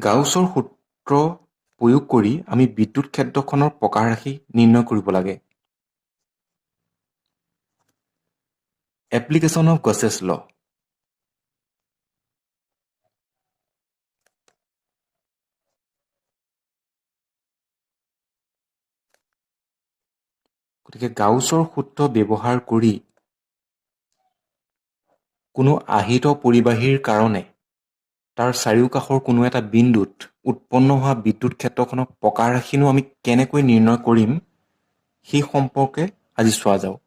গাউছৰ সূত্ৰ প্ৰয়োগ কৰি আমি বিদ্যুৎ ক্ষেত্ৰখনৰ প্ৰকাশ ৰাশি নিৰ্ণয় কৰিব লাগে। এপ্লিকেশ্যন অফ গছেছ ল। গতিকে গাউছৰ সূত্ৰ ব্যৱহাৰ কৰি কোনো আহিত পৰিবাহীৰ কাৰণে তাৰ চাৰিওকাষৰ কোনো এটা বিন্দুত উৎপন্ন হোৱা বিদ্যুৎ ক্ষেত্ৰখনৰ প্ৰকাশ ৰাশিনো আমি কেনেকৈ নিৰ্ণয় কৰিম সেই সম্পৰ্কে আজি চোৱা যাওক।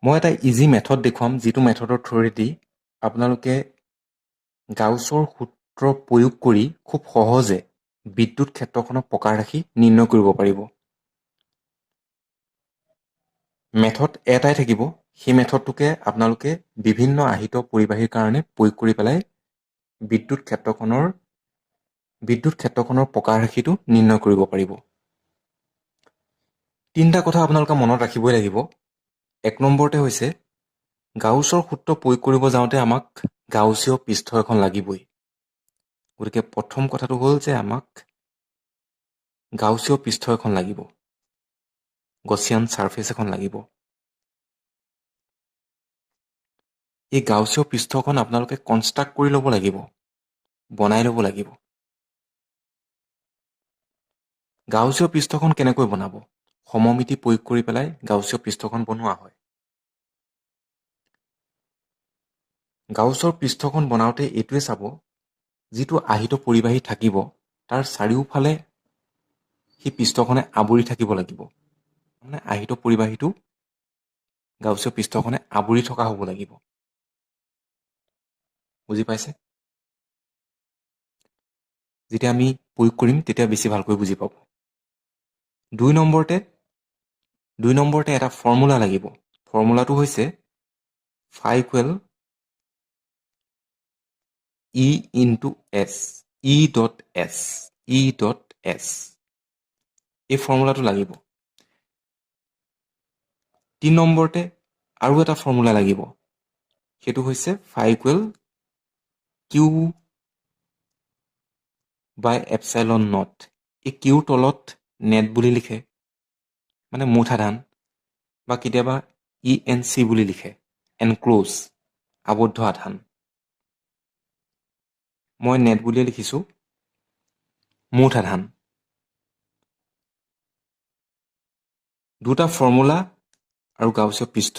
মই এটা ইজি মেথড দেখুৱাম, যিটো মেথডৰ থ্ৰুৱেদি আপোনালোকে গাউছৰ সূত্ৰ প্ৰয়োগ কৰি খুব সহজে বিদ্যুৎ ক্ষেত্ৰখনৰ প্ৰকাশ ৰাশি নিৰ্ণয় কৰিব পাৰিব। মেথড এটাই থাকিব, সেই মেথডটোকে আপোনালোকে বিভিন্ন আহিত পৰিবাহীৰ কাৰণে প্ৰয়োগ কৰি পেলাই বিদ্যুৎ ক্ষেত্ৰখনৰ প্ৰকাশ ৰাশিটো নিৰ্ণয় কৰিব পাৰিব। তিনিটা কথা আপোনালোকে মনত ৰাখিবই লাগিব। এক নম্বৰতে হৈছে গাউছৰ সূত্ৰ প্ৰয়োগ কৰিব যাওঁতে আমাক গাউছীয় পৃষ্ঠ এখন লাগিবই। গতিকে প্ৰথম কথাটো হ'ল যে আমাক গাউছীয় পৃষ্ঠ এখন লাগিব, গছিয়ান ছাৰফেচ এখন লাগিব। এই গাউছীয় পৃষ্ঠখন আপোনালোকে কনষ্ট্ৰাক্ট কৰি ল'ব লাগিব, বনাই ল'ব লাগিব। গাউছীয় পৃষ্ঠখন কেনেকৈ বনাব? সমমিতি প্ৰয়োগ কৰি পেলাই গাউছীয় পৃষ্ঠখন বনোৱা হয়। গাউছৰ পৃষ্ঠখন বনাওঁতে এইটোৱে চাব, যিটো আহিত পৰিবাহী থাকিব তাৰ চাৰিওফালে সেই পৃষ্ঠখনে আৱৰি থাকিব লাগিব। মানে আহিত পৰিবাহীটো গাউছীয় পৃষ্ঠখনে আৱৰি থকা হ'ব লাগিব। বুজি পাইছে? যেতিয়া আমি প্ৰয়োগ কৰিম তেতিয়া বেছি ভালকৈ বুজি পাব। দুই নম্বৰতে এটা ফৰ্মুলা লাগিব। ফৰ্মুলাটো হৈছে φ E into S, E.S, E.S। এই ফৰ্মুলাটো লাগিব। 3 নম্বৰতে আৰু এটা ফৰ্মুলা লাগিব, সেইটো হৈছে φ Q by epsilon naught। এই কিউৰ তলত নেট বুলি লিখে, মানে মুঠ আধান, বা কেতিয়াবা ENC বুলি লিখে, এনক্লোজ, আবদ্ধ আধান। মই নেট বুলিয়ে লিখিছোঁ, মুঠ আধান। দুটা ফৰ্মুলা আৰু গাউছীয় পৃষ্ঠ,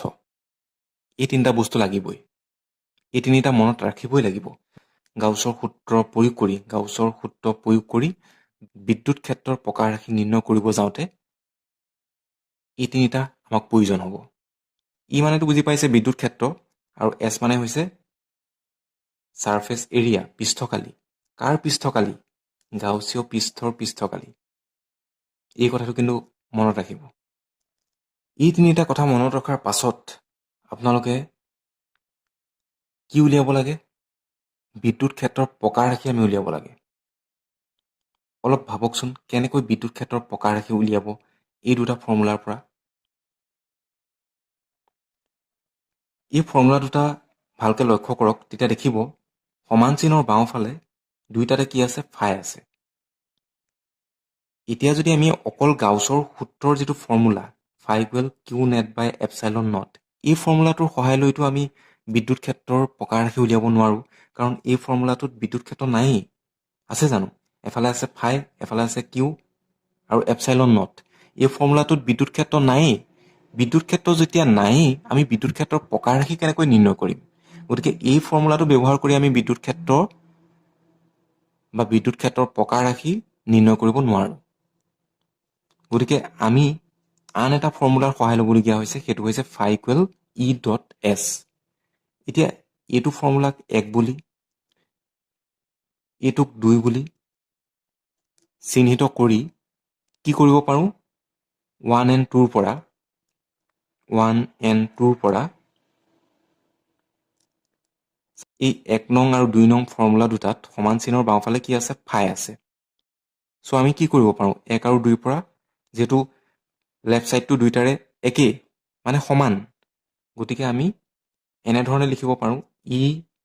এই তিনিটা বস্তু লাগিবই। এই তিনিটা মনত ৰাখিবই লাগিব। গাউছৰ সূত্ৰ প্ৰয়োগ কৰি বিদ্যুৎ ক্ষেত্ৰৰ প্ৰকাশ ৰাশি নিৰ্ণয় কৰিব যাওঁতে এই তিনিটা আমাক প্ৰয়োজন হ'ব। ই মানেতো বুজি পাইছে বিদ্যুৎ ক্ষেত্ৰ, আৰু এছ মানে হৈছে ছাৰফেচ এৰিয়া, পৃষ্ঠকালি। কাৰ পৃষ্ঠকালি? গাউছীয় পৃষ্ঠৰ পৃষ্ঠকালি। এই কথাটো কিন্তু মনত ৰাখিব। এই তিনিটা কথা মনত ৰখাৰ পাছত আপোনালোকে কি উলিয়াব লাগে? বিদ্যুৎ ক্ষেত্ৰৰ প্ৰকাশ ৰাশি আমি উলিয়াব লাগে। অলপ ভাবকচোন, কেনেকৈ বিদ্যুৎ ক্ষেত্ৰৰ প্ৰকাশ ৰাশি উলিয়াব এই দুটা ফৰ্মুলাৰ পৰা? এই ফৰ্মুলা দুটা ভালকৈ লক্ষ্য কৰক, তেতিয়া দেখিব সমান চিনৰ বাওঁফালে দুইটাতে কি আছে? ফাই আছে। এতিয়া যদি আমি অকল গাউছৰ সূত্ৰৰ যিটো formula φ Q net by epsilon naught, এই ফৰ্মুলাটোৰ সহায় লৈতো আমি বিদ্যুৎ ক্ষেত্ৰৰ প্ৰকাশ ৰাশি উলিয়াব নোৱাৰোঁ, কাৰণ এই ফৰ্মুলাটোত বিদ্যুৎ ক্ষেত্ৰ নায়েই। আছে জানো? এফালে আছে ফাই, এফালে আছে কিউ আৰু এপচাইলন নট। এই ফৰ্মুলাটোত বিদ্যুৎ ক্ষেত্ৰ নায়েই। বিদ্যুৎ ক্ষেত্ৰ যেতিয়া নায়েই, আমি বিদ্যুৎ ক্ষেত্ৰৰ প্ৰকাশ ৰাশি কেনেকৈ নিৰ্ণয় কৰিম? গতিকে এই ফৰ্মুলাটো ব্যৱহাৰ কৰি আমি বিদ্যুৎ ক্ষেত্ৰৰ প্ৰকাশ ৰাশি নিৰ্ণয় কৰিব নোৱাৰোঁ। গতিকে আমি আন এটা ফৰ্মুলাৰ সহায় ল'বলগীয়া হৈছে, সেইটো হৈছে φ E.S। এতিয়া এইটো ফৰ্মুলাক 1 বুলি, এইটোক 2 বুলি চিহ্নিত কৰি কি কৰিব পাৰোঁ? 1n2ৰ পৰা এই 1 নং আৰু 2 নং ফৰ্মুলা দুটাত সমান চিনৰ বাওঁফালে কি আছে? ফাই আছে। চ' আমি কি কৰিব পাৰোঁ? 1 আৰু 2ৰ পৰা, যিহেতু লেফ্ট ছাইডটো দুইটাৰে একেই, মানে সমান। গতিকে আমি এনেধৰণে লিখিব পাৰোঁ E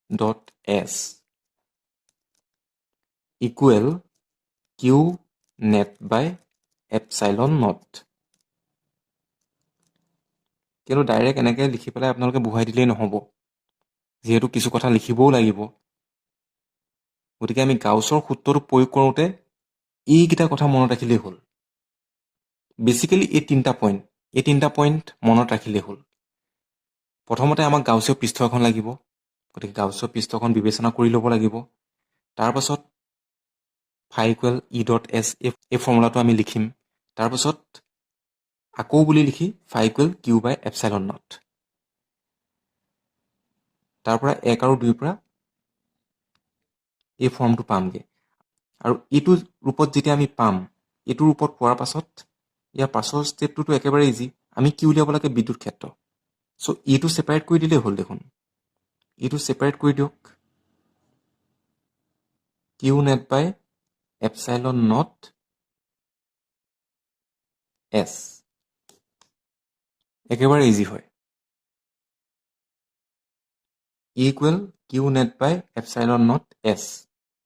dot S equal Q net by epsilon naught. কিন্তু ডাইৰেক্ট এনেকৈ লিখি পেলাই আপোনালোকে বহুৱাই দিলেই নহ'ব, যিহেতু কিছু কথা লিখিবও লাগিব। গতিকে আমি গাউছৰ সূত্ৰটো প্ৰয়োগ কৰোঁতে এইকেইটা কথা মনত ৰাখিলেই হ'ল। বেচিকেলি এই তিনিটা পইণ্ট মনত ৰাখিলেই হ'ল। প্ৰথমতে আমাক গাউছীয় পৃষ্ঠ এখন লাগিব, গতিকে গাউছীয় পৃষ্ঠখন বিবেচনা কৰি ল'ব লাগিব। তাৰপাছত phi equal E dot S এই ফৰ্মুলাটো আমি লিখিম। তাৰপাছত আকৌ বুলি লিখি phi equal Q by epsilon naught. তাৰ পৰা 1 আৰু 2 পৰা এই ফৰ্মটো পামগৈ। আৰু এইটো ৰূপত যেতিয়া আমি পাম, এইটো ৰূপত পোৱাৰ পাছত ইয়াৰ পাছৰ ষ্টেপটোতো একেবাৰে ইজি। আমি কি উলিয়াব লাগে? বিদ্যুৎ ক্ষেত্ৰ। চ' এইটো ছেপাৰেট কৰি দিলেই হ'ল দেখোন। এইটো ছেপাৰেট কৰি দিয়ক, q net by epsilon naught S. একেবাৰে ইজি হয়। Equal Q net by epsilon naught S,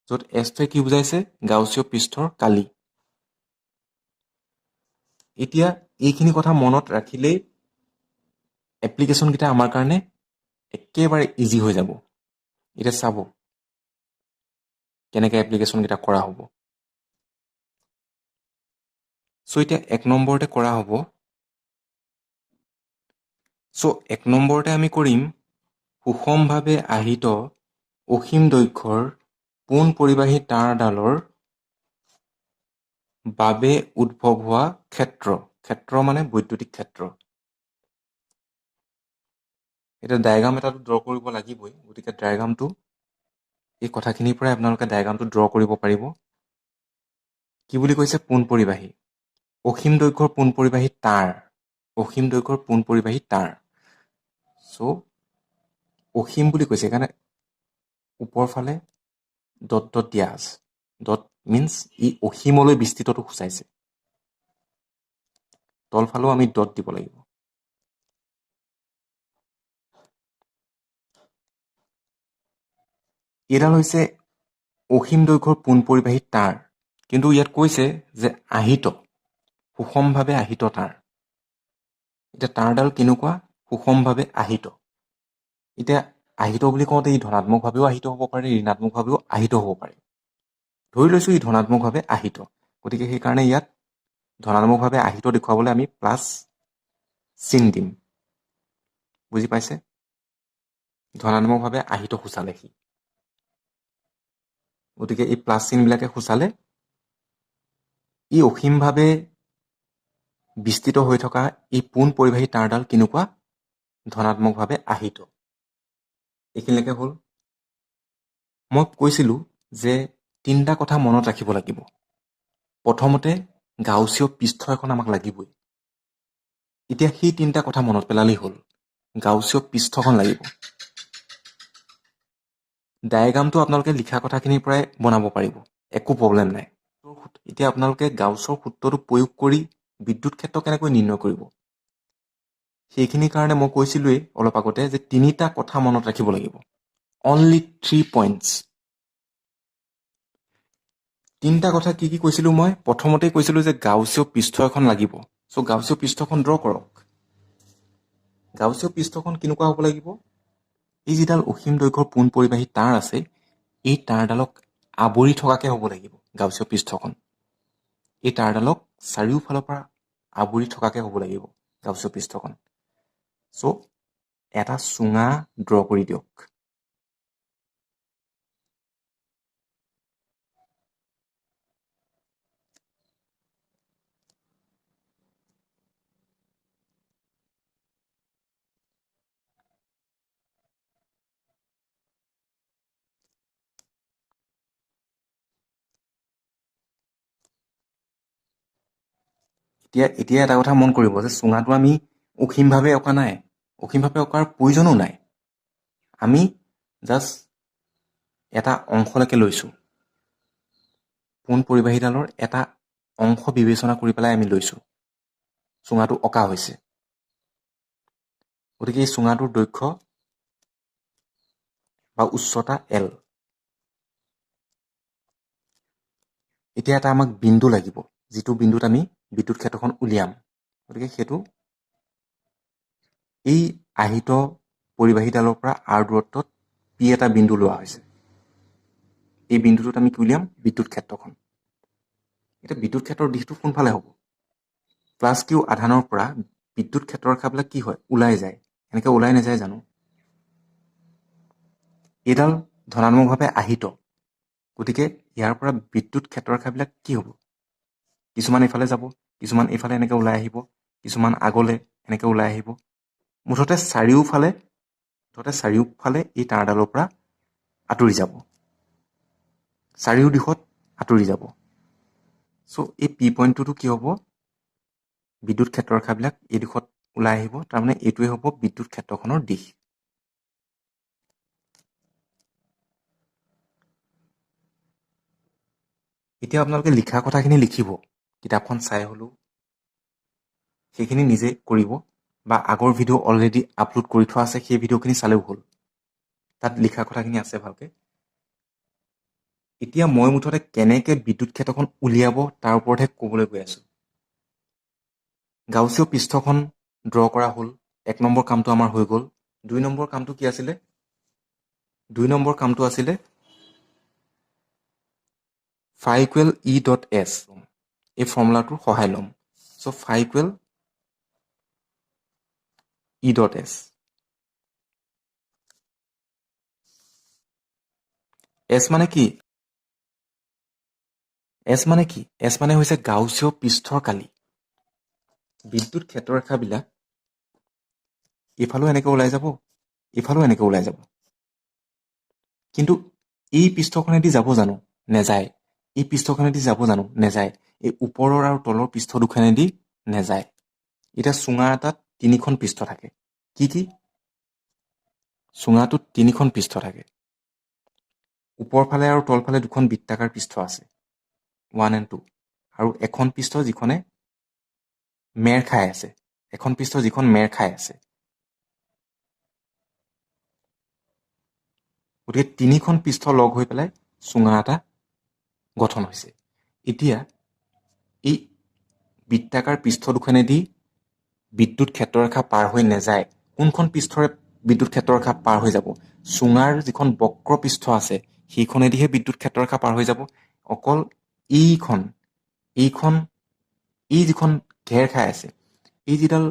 য'ত এছটোৱে কি বুজাইছে? গাউছীয় পৃষ্ঠৰ কালি। এতিয়া এইখিনি কথা মনত ৰাখিলেই এপ্লিকেশ্যনকেইটা আমাৰ কাৰণে একেবাৰে ইজি হৈ যাব। এতিয়া চাব কেনেকৈ এপ্লিকেশ্যনকেইটা কৰা হ'ব। চ' এতিয়া 1 নম্বৰতে কৰা হ'ব। চ' 1 নম্বৰতে আমি কৰিম সুষমভাৱে আহিত অসীম দৈৰ্ঘ্যৰ পোন পৰিবাহী তাঁৰডালৰ বাবে উদ্ভৱ হোৱা ক্ষেত্ৰ মানে বৈদ্যুতিক ক্ষেত্ৰ। এতিয়া ডায়েগ্ৰাম এটাতো ড্ৰ কৰিব লাগিবই। গতিকে ডায়েগ্ৰামটো এই কথাখিনিৰ পৰাই আপোনালোকে ডায়েগ্ৰামটো ড্ৰ কৰিব পাৰিব। কি বুলি কৈছে? পোন পৰিবাহী, অসীম দৈৰ্ঘ্যৰ পোন পৰিবাহী তাঁৰ, অসীম দৈৰ্ঘ্যৰ পোন পৰিবাহী তাঁৰ। চ' অসীম বুলি কৈছে সেইকাৰণে ওপৰ ফালে ডট ডট দিয়া আছে। ডট মিনছ ই অসীমলৈ বিস্তৃতটো সূচাইছে। তলফালেও আমি ডট দিব লাগিব। এইডাল হৈছে অসীম দৈৰ্ঘ্যৰ পোন পৰিবাহী তাঁৰ, কিন্তু ইয়াত কৈছে যে আহিত, সুষমভাৱে আহিত তাঁৰ। এতিয়া তাঁৰডাল কেনেকুৱা? সুষমভাৱে আহিত। এতিয়া আহিত বুলি কওঁতে ই ধনাত্মকভাৱেও আহিত হ'ব পাৰে, ঋণাত্মকভাৱেও আহিত হ'ব পাৰে। ধৰি লৈছোঁ ই ধনাত্মকভাৱে আহিত, গতিকে সেইকাৰণে ইয়াত ধনাত্মকভাৱে আহিত দেখুৱাবলৈ আমি প্লাছ চিন দিম। বুজি পাইছে? ধনাত্মকভাৱে আহিত সূচালে সি। গতিকে এই প্লাছ চিনবিলাকে সূচালে ই অসীমভাৱে বিস্তৃত হৈ থকা এই পোন পৰিবাহী তাঁৰডাল কেনেকুৱা? ধনাত্মকভাৱে আহিত। এইখিনিলৈকে হ'ল। মই কৈছিলোঁ যে 3টা কথা মনত ৰাখিব লাগিব। প্ৰথমতে গাউছীয় পৃষ্ঠ এখন আমাক লাগিবই। এতিয়া সেই 3টা কথা মনত পেলালেই হ'ল। গাউছীয় পৃষ্ঠখন লাগিব। ডায়েগ্ৰামটো আপোনালোকে লিখা কথাখিনিৰ পৰাই বনাব পাৰিব, একো প্ৰব্লেম নাই। এতিয়া আপোনালোকে গাউছৰ সূত্ৰটো প্ৰয়োগ কৰি বিদ্যুৎ ক্ষেত্ৰ কেনেকৈ নিৰ্ণয় কৰিব, সেইখিনিৰ কাৰণে মই কৈছিলোঁৱেই অলপ আগতে যে 3টা কথা মনত ৰাখিব লাগিব। Only 3 points. 3টা কথা কি কি কৈছিলোঁ মই? প্ৰথমতেই কৈছিলোঁ যে গাউছীয় পৃষ্ঠ এখন লাগিব। চ' গাউছীয় পৃষ্ঠখন ড্ৰ কৰক। গাউছীয় পৃষ্ঠখন কেনেকুৱা হ'ব লাগিব? এই যিডাল অসীম দৈৰ্ঘ্যৰ পোন পৰিবাহী তাঁৰ আছে, এই তাঁৰডালক আৱৰি থকাকৈ হ'ব লাগিব গাউছীয় পৃষ্ঠখন। এই তাঁৰডালক চাৰিওফালৰ পৰা আৱৰি থকাকৈ হ'ব লাগিব গাউছীয় পৃষ্ঠখন। চ' এটা চুঙা ড্ৰ কৰি দিয়ক। এতিয়া এটা কথা মন কৰিব যে চুঙাটো আমি অসীমভাৱে অঁকা নাই, অসীমভাৱে অঁকাৰ প্ৰয়োজনো নাই। আমি জাষ্ট এটা অংশলৈকে লৈছোঁ। পোন পৰিবাহীডালৰ এটা অংশ বিবেচনা কৰি পেলাই আমি লৈছোঁ। চুঙাটো অঁকা হৈছে। গতিকে এই চুঙাটোৰ দৈৰ্ঘ্য বা উচ্চতা L। এতিয়া এটা আমাক বিন্দু লাগিব, যিটো বিন্দুত আমি বিদ্যুৎ ক্ষেত্ৰখন উলিয়াম। গতিকে সেইটো এই আহিত পৰিবাহীডালৰ পৰা R দূৰত্বত P এটা বিন্দু লোৱা হৈছে। এই বিন্দুটোত আমি কি উলিয়াম? বিদ্যুৎ ক্ষেত্ৰখন। এতিয়া বিদ্যুৎ ক্ষেত্ৰৰ দিশটো কোনফালে হ'ব? প্লাছ কিউ আধানৰ পৰা বিদ্যুৎ ক্ষেত্ৰৰ ৰেখাবিলাক কি হয়? ওলাই যায়। এনেকৈ ওলাই নাযায় জানো? এইডাল ধনাত্মকভাৱে আহিত, গতিকে ইয়াৰ পৰা বিদ্যুৎ ক্ষেত্ৰৰ ৰেখাবিলাক কি হ'ব? কিছুমান এইফালে যাব, কিছুমান এইফালে এনেকৈ ওলাই আহিব, কিছুমান আগলৈ এনেকৈ ওলাই আহিব। মুঠতে চাৰিওফালে এই তাঁৰডালৰ পৰা আঁতৰি যাব, চাৰিও দিশত আঁতৰি যাব। চ' এই পি পইণ্টটোতো কি হ'ব? বিদ্যুৎ ক্ষেত্ৰৰ ৰেখাবিলাক এই দিশত ওলাই আহিব, তাৰমানে এইটোৱে হ'ব বিদ্যুৎ ক্ষেত্ৰখনৰ দিশ। এতিয়া আপোনালোকে লিখা কথাখিনি লিখিব, কিতাপখন চাই হ'লেও সেইখিনি নিজে কৰিব, বা আগৰ ভিডিঅ' অলৰেডি আপলোড কৰি থোৱা আছে, সেই ভিডিঅ'খিনি চালেও হ'ল। তাত লিখা কথাখিনি আছে ভালকৈ। এতিয়া মই মুঠতে কেনেকৈ বিদ্যুৎ ক্ষেত্ৰখন উলিয়াব তাৰ ওপৰতহে ক'বলৈ গৈ আছোঁ। গাউচীয় পৃষ্ঠখন ড্ৰ কৰা হ'ল, 1 নম্বৰ কামটো আমাৰ হৈ গ'ল। 2 নম্বৰ কামটো কি আছিলে? 2 নম্বৰ কামটো আছিলে phi equal E dot S, এই ফৰ্মুলাটোৰ সহায় ল'ম। চ' phi equal E dot S। S মানে কি? S মানে কি? S মানে হৈছে গাউচীয় পৃষ্ঠৰ কালি। বিদ্যুৎ ক্ষেত্ৰৰেখাবিলাক এইফালেও এনেকৈ ওলাই যাব, এইফালেও এনেকৈ ওলাই যাব। কিন্তু এই পৃষ্ঠখনেদি যাব জানো? নেযায়। এই পৃষ্ঠখনেদি যাব জানো? নেযায়। এই ওপৰৰ আৰু তলৰ পৃষ্ঠ দুখনেদি নেযায়। এতিয়া চুঙা এটাত 3খন পৃষ্ঠ থাকে। কি কি? চুঙাটোত 3খন পৃষ্ঠ থাকে। ওপৰফালে আৰু তলফালে 2খন বৃত্তাকাৰ পৃষ্ঠ আছে, 1 and 2, আৰু এখন পৃষ্ঠ যিখনে মেৰ খাই আছে, গতিকে 3খন পৃষ্ঠ লগ হৈ পেলাই চুঙা এটা গঠন হৈছে। এতিয়া এই বৃত্তাকাৰ পৃষ্ঠ দুখনেদি বিদ্যুৎ ক্ষেত্ৰৰেখা পাৰ হৈ নাযায়। কোনখন পৃষ্ঠৰে বিদ্যুৎ ক্ষেত্ৰৰেখা পাৰ হৈ যাব? চুঙাৰ যিখন বক্ৰ পৃষ্ঠ আছে সেইখনেদিহে বিদ্যুৎ ক্ষেত্ৰৰেখা পাৰ হৈ যাব। অকল এই যিখন ঘেৰ খাই আছে, এই যিডাল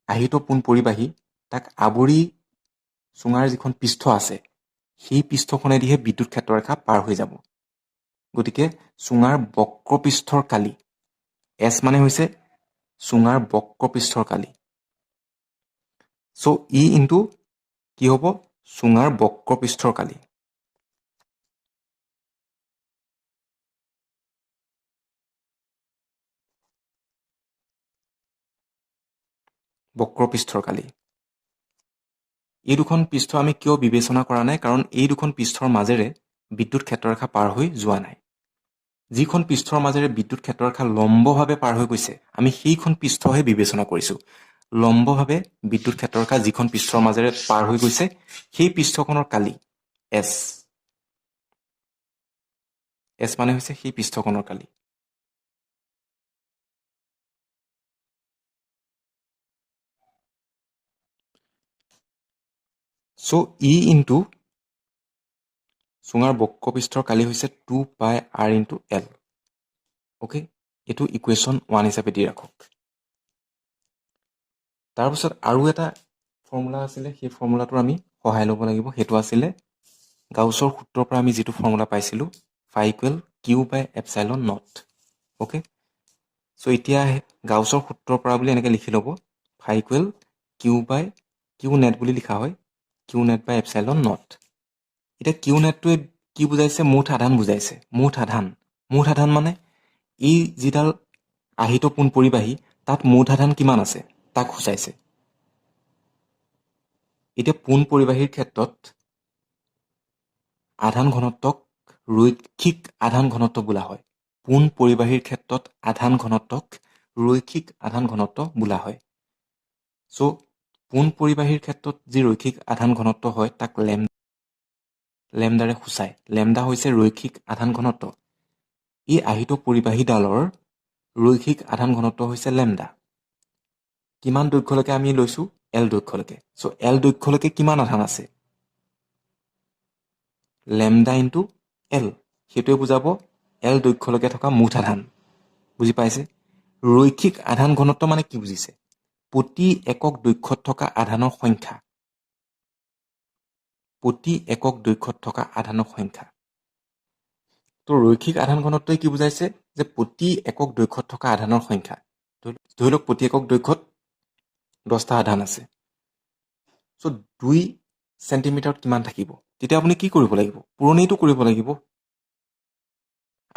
আহিত পোন পৰিবাহী, তাক আৱৰি চুঙাৰ যিখন পৃষ্ঠ আছে সেই পৃষ্ঠখনেদিহে বিদ্যুৎ ক্ষেত্ৰৰেখা পাৰ হৈ যাব। গতিকে চুঙাৰ বক্ৰপৃষ্ঠৰ কালি, S মানে হৈছে চুঙাৰ বক্ৰপৃষ্ঠৰ কালি। চ' ই ইনটু কি হ'ব? চুঙাৰ বক্ৰপৃষ্ঠৰ কালি। বক্ৰপৃষ্ঠৰ কালি। এই দুখন পৃষ্ঠ আমি কিয় বিবেচনা কৰা নাই? কাৰণ এই দুখন পৃষ্ঠৰ মাজেৰে বিদ্যুৎ ক্ষেত্ৰৰেখা পাৰ হৈ যোৱা নাই। যিখন পৃষ্ঠৰ মাজেৰে বিদ্যুৎ ক্ষেত্ৰৰেখা লম্বভাৱে পাৰ হৈ গৈছে, আমি সেইখন পৃষ্ঠহে বিবেচনা কৰিছোঁ। লম্বভাৱে বিদ্যুৎ ক্ষেত্ৰৰেখা যিখন পৃষ্ঠৰ মাজেৰে পাৰ হৈ গৈছে সেই পৃষ্ঠখনৰ কালি S। S মানে হৈছে সেই পৃষ্ঠখনৰ কালি। চ' E ইনটু চুঙাৰ বক্ৰপৃষ্ঠৰ কালি হৈছে 2 পাই R ইনটু L। অ'কে, এইটো ইকুৱেশ্যন 1 হিচাপে দি ৰাখক। তাৰপিছত আৰু এটা ফৰ্মুলা আছিলে, সেই ফৰ্মুলাটোৰ আমি সহায় ল'ব লাগিব। সেইটো আছিলে গাউছৰ সূত্ৰৰ পৰা আমি যিটো ফৰ্মুলা পাইছিলোঁ, phi equal Q by epsilon naught। Okay, so' এতিয়া গাউছৰ সূত্ৰৰ পৰা বুলি এনেকৈ লিখি ল'ব, phi equal Q by Q net বুলি লিখা হয়, Q net by epsilon naught। এতিয়া Q netটোৱে কি বুজাইছে? মুঠ আধান বুজাইছে। মুঠ আধান মানে এই যিডাল আহিত পোন পৰিবাহী তাত মুঠ আধান কিমান আছে তাক সূচাইছে। এতিয়া পোন পৰিবাহীৰ ক্ষেত্ৰত আধান ঘনত্বক ৰৈখিক আধান ঘনত্ব বোলা হয়। পোন পৰিবাহীৰ ক্ষেত্ৰত আধান ঘনত্বক ৰৈখিক আধান ঘনত্ব বোলা হয়। চ' পোন পৰিবাহীৰ ক্ষেত্ৰত যি ৰৈখিক আধান ঘনত্ব হয় তাক লেমডাৰে সূচায়। লেমডা হৈছে ৰৈখিক আধান ঘনত্ব। এই আহিত পৰিবাহীডালৰ ৰৈখিক আধান ঘনত্ব হৈছে লেমডা। কিমান দৈৰ্ঘ্যলৈকে আমি লৈছোঁ? এল দৈৰ্ঘ্যলৈকে। চ' এল দৈৰ্ঘ্যলৈকে কিমান আধান আছে? Lambda into L. সেইটোৱে বুজাব এল দৈৰ্ঘ্যলৈকে থকা মুঠ আধান। বুজি পাইছে? ৰৈখিক আধান ঘনত্ব মানে কি বুজিছে? প্ৰতি একক দৈৰ্ঘ্যত থকা আধানৰ সংখ্যা। প্ৰতি একক দৈৰ্ঘ্যত থকা আধানৰ সংখ্যা। তো ৰৈখিক আধান ঘনত্বই কি বুজাইছে? যে প্ৰতি একক দৈৰ্ঘ্যত থকা আধানৰ সংখ্যা। ধৰি লওক প্ৰতি একক দৈৰ্ঘ্যত 10টা আধান আছে। চ' 2 চেণ্টিমিটাৰত কিমান থাকিব? তেতিয়া আপুনি কি কৰিব লাগিব? পুৰণিটো কৰিব লাগিব।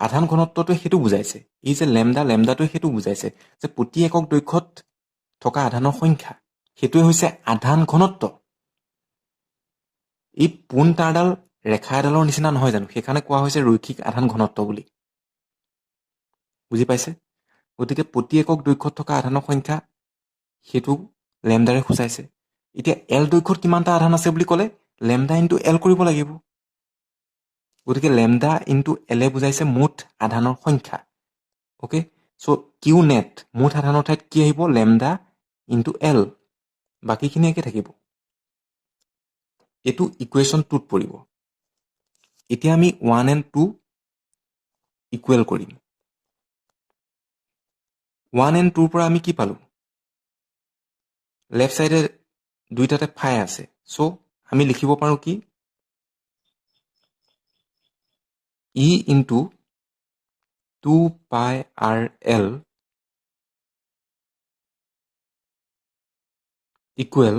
আধান ঘনত্বটোৱে সেইটো বুজাইছে। এই যে লেমডাটোৱে সেইটো বুজাইছে যে প্ৰতি একক দৈৰ্ঘ্যত থকা আধানৰ সংখ্যা। সেইটোৱে হৈছে আধান ঘনত্ব। এই পোন তাঁৰডাল ৰেখা এডালৰ নিচিনা নহয় জানো? সেইকাৰণে কোৱা হৈছে ৰৈখিক আধান ঘনত্ব বুলি। বুজি পাইছে? গতিকে প্ৰতি একক দৈৰ্ঘ্যত থকা আধানৰ সংখ্যা সেইটো লেমডাৰে সূচাইছে। এতিয়া এল দৈৰ্ঘ্যত কিমানটা আধান আছে বুলি ক'লে? লেমডা ইনটু এল কৰিব লাগিব। গতিকে লেমডা ইনটু এলে বুজাইছে মুঠ আধানৰ সংখ্যা। অ'কে? চ' কিউ নেট মুঠ আধানৰ ঠাইত কি আহিব? Lambda into L. বাকীখিনি একে থাকিব। এইটো ইকুৱেশ্যন 2ত পৰিব। এতিয়া আমি 1 and 2 ইকুৱেল কৰিম। 1 and 2ৰ পৰা আমি কি পালোঁ? লেফ্ট চাইডে দুইটাতে ফাই আছে। চ' আমি লিখিব পাৰোঁ কি? ই into 2 pi r L equal,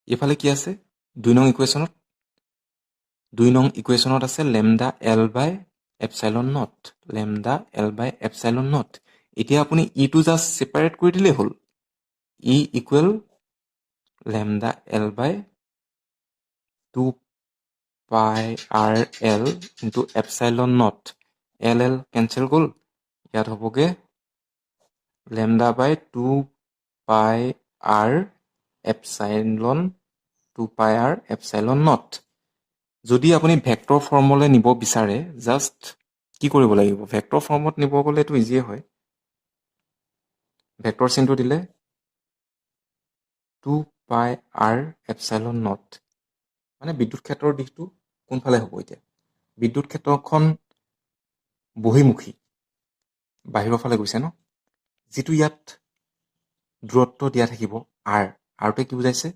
এইফালে কি আছে? 2 নং ইকুৱেশ্যনত? 2 নং ইকুৱেশ্যনত আছে lambda L by epsilon naught. Lambda L by epsilon naught. এতিয়া আপুনি ইটো জাষ্ট ছেপাৰেট কৰি দিলেই হ'ল। E equal lambda L by 2 pi r L into epsilon naught. L L cancel গ'ল। ইয়াত হ'বগে lambda by 2 pi R epsilon 2 pi R epsilon not. যদি আপুনি ভেক্টৰ ফৰ্মলৈ নিব বিচাৰে, জাষ্ট কি কৰিব লাগিব? ভেক্টৰ ফৰ্মত নিব গ'লেতো ইজিয়ে হয়। ভেক্টৰ চিনটো দিলে 2 পাই আৰ এপচাইলন নট। মানে বিদ্যুৎ ক্ষেত্ৰৰ দিশটো কোনফালে হ'ব এতিয়া? বিদ্যুৎ ক্ষেত্ৰখন বহিমুখী, বাহিৰৰ ফালে গৈছে ন? যিটো ইয়াত দূৰত্ব দিয়া থাকিব আৰ। আৰটোৱে কি বুজাইছে?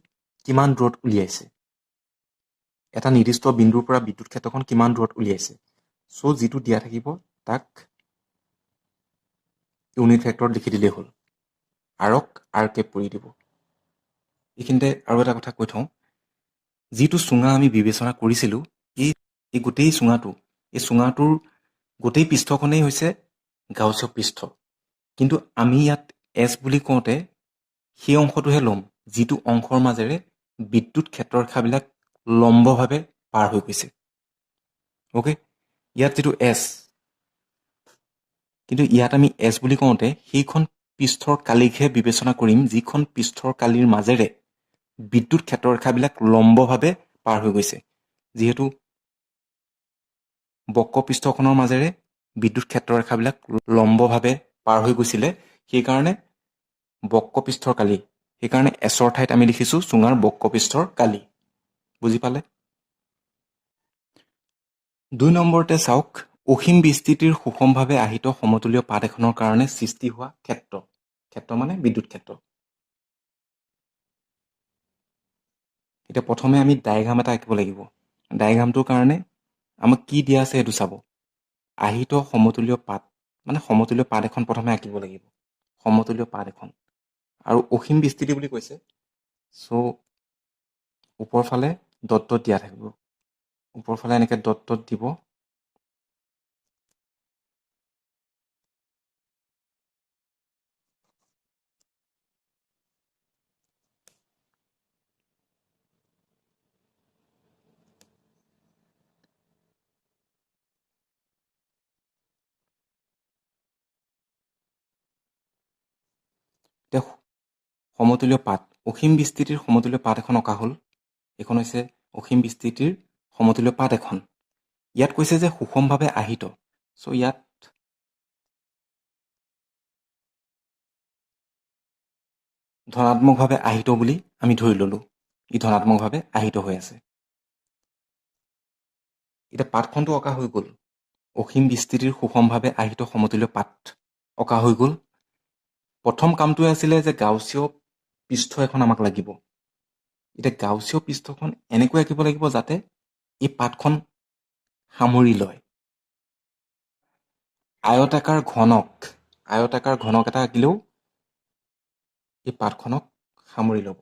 কিমান দূৰত উলিয়াইছে। এটা নিৰ্দিষ্ট বিন্দুৰ পৰা বিদ্যুৎ ক্ষেত্ৰখন কিমান দূৰত উলিয়াইছে। চ' যিটো দিয়া থাকিব তাক ইউনিট ভেক্টৰত লিখি দিলেই হ'ল। আৰক আৰ কেপ কৰি দিব। এইখিনিতে আৰু এটা কথা কৈ থওঁ, যিটো চুঙা আমি বিবেচনা কৰিছিলোঁ, এই গোটেই চুঙাটো, এই চুঙাটোৰ গোটেই পৃষ্ঠখনেই হৈছে গাউছীয় পৃষ্ঠ। কিন্তু আমি ইয়াত এছ বুলি কওঁতে সেই অংশটোহে ল'ম যিটো অংশৰ মাজেৰে বিদ্যুৎ ক্ষেত্ৰৰেখাবিলাক লম্বভাৱে পাৰ হৈ গৈছে। অ'কে? ইয়াত যিটো এছ, কিন্তু ইয়াত আমি এছ বুলি কওঁতে সেইখন পৃষ্ঠৰ কালিকহে বিবেচনা কৰিম যিখন পৃষ্ঠৰ কালিৰ মাজেৰে বিদ্যুৎ ক্ষেত্ৰৰেখাবিলাক লম্বভাৱে পাৰ হৈ গৈছে। যিহেতু বক্ৰ পৃষ্ঠখনৰ মাজেৰে বিদ্যুৎ ক্ষেত্ৰৰেখাবিলাক লম্বভাৱে পাৰ হৈ গৈছিলে, সেইকাৰণে বক্ৰপৃষ্ঠৰ কালি। সেইকাৰণে এছৰ ঠাইত আমি লিখিছোঁ চুঙাৰ বক্ৰপৃষ্ঠৰ কালি। বুজি পালে? 2 নম্বৰতে চাওক, অসীম বিস্তৃতিৰ সুষমভাৱে আহিত সমতুল্য পাত এখনৰ কাৰণে সৃষ্টি হোৱা ক্ষেত্ৰ। ক্ষেত্ৰ মানে বিদ্যুৎ ক্ষেত্ৰ। এতিয়া প্ৰথমে আমি ডায়েগ্ৰাম এটা আঁকিব লাগিব। ডায়েগ্ৰামটোৰ কাৰণে আমাক কি দিয়া আছে সেইটো চাব। আহিত সমতুল্য পাত, মানে সমতুল্য পাত এখন প্ৰথমে আঁকিব লাগিব। সমতুল্য পাত এখন। আৰু অসীম বিস্তৃতি বুলি কৈছে। চ' ওপৰ ফালে ডট ডট দিয়া থাকিব। ওপৰ ফালে এনেকৈ ডট ডট দিব। এতিয়া সমতুল্য পাত অসীম বিস্তৃতিৰ সমতুল্য পাঠ এখন অঁকা হ'ল। এইখন হৈছে অসীম বিস্তৃতিৰ সমতুল্য পাঠ এখন। ইয়াত কৈছে যে সুষমভাৱে আহিত। চ' ইয়াত ধনাত্মকভাৱে আহিত বুলি আমি ধৰি ল'লোঁ। ই ধনাত্মকভাৱে আহিত হৈ আছে। এতিয়া পাঠখনটো অঁকা হৈ গ'ল। অসীম বিস্তৃতিৰ সুষমভাৱে আহিত সমতুল্য পাঠ অঁকা হৈ গ'ল। প্ৰথম কামটোৱে আছিলে যে গাউচীয় পৃষ্ঠ এখন আমাক লাগিব। এতিয়া গাউচীয় পৃষ্ঠখন এনেকৈ আঁকিব লাগিব যাতে এই পাঠখন সামৰি লয়। আয়তাকাৰ ঘনক এটা আঁকিলেও এই পাঠখনক সামৰি ল'ব।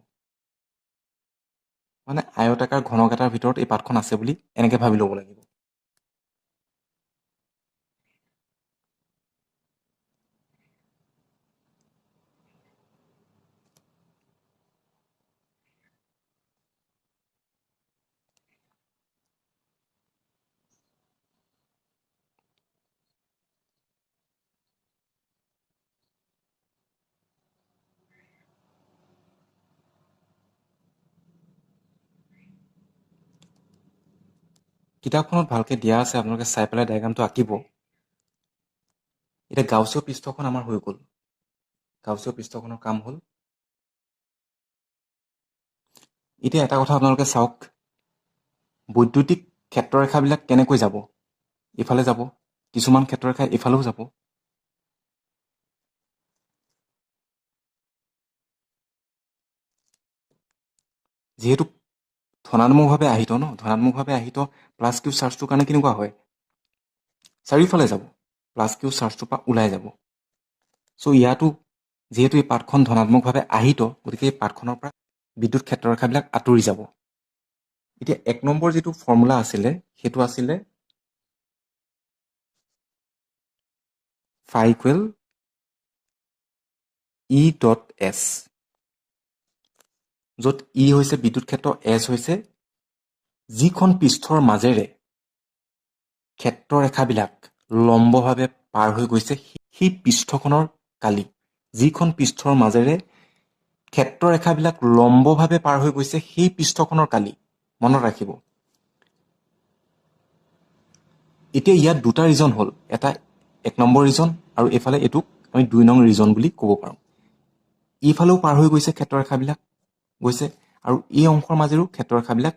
মানে আয়তাকাৰ ঘনক এটাৰ ভিতৰত এই পাঠখন আছে বুলি এনেকৈ ভাবি ল'ব লাগিব। কিতাপখনত ভালকৈ দিয়া আছে, আপোনালোকে চাই পেলাই ডায়েগ্ৰামটো আঁকিব। এতিয়া গাউচীয় পৃষ্ঠখন আমাৰ হৈ গ'ল। গাউচীয় পৃষ্ঠখনৰ কাম হ'ল। এতিয়া এটা কথা আপোনালোকে চাওক, বৈদ্যুতিক ক্ষেত্ৰৰেখাবিলাক কেনেকৈ যাব? এইফালে যাব, কিছুমান ক্ষেত্ৰৰেখা এইফালেও যাব। যিহেতু ধনাত্মকভাৱে আহিত ধনাত্মকভাৱে আহিত প্লাছ কিউ চাৰ্জটোৰ কাৰণে কেনেকুৱা হয়? চাৰিওফালে যাব, প্লাছ কিউ চাৰ্জটোৰ পৰা ওলাই যাব। চ' ইয়াতো যিহেতু এই পাঠখন ধনাত্মকভাৱে আহিত, গতিকে এই পাঠখনৰ পৰা বিদ্যুৎ ক্ষেত্ৰৰেখাবিলাক আঁতৰি যাব। এতিয়া 1 নম্বৰ যিটো ফৰ্মুলা আছিলে, সেইটো আছিলে phi equal E dot S, য'ত E হৈছে বিদ্যুৎ ক্ষেত্ৰ, S হৈছে যিখন পৃষ্ঠৰ মাজেৰে ক্ষেত্ৰৰেখাবিলাক লম্বভাৱে পাৰ হৈ গৈছে সেই পৃষ্ঠখনৰ কালি। যিখন পৃষ্ঠৰ মাজেৰে ক্ষেত্ৰৰেখাবিলাক লম্বভাৱে পাৰ হৈ গৈছে সেই পৃষ্ঠখনৰ কালি। মনত ৰাখিব। এতিয়া ইয়াত দুটা ৰিজন হ'ল, এটা 1 নম্বৰ ৰিজন আৰু এইফালে এইটোক আমি 2 নং ৰিজন বুলি ক'ব পাৰোঁ। এইফালেও পাৰ হৈ গৈছে ক্ষেত্ৰৰেখাবিলাক গৈছে, আৰু এই অংশৰ মাজেৰেও ক্ষেত্ৰৰেখাবিলাক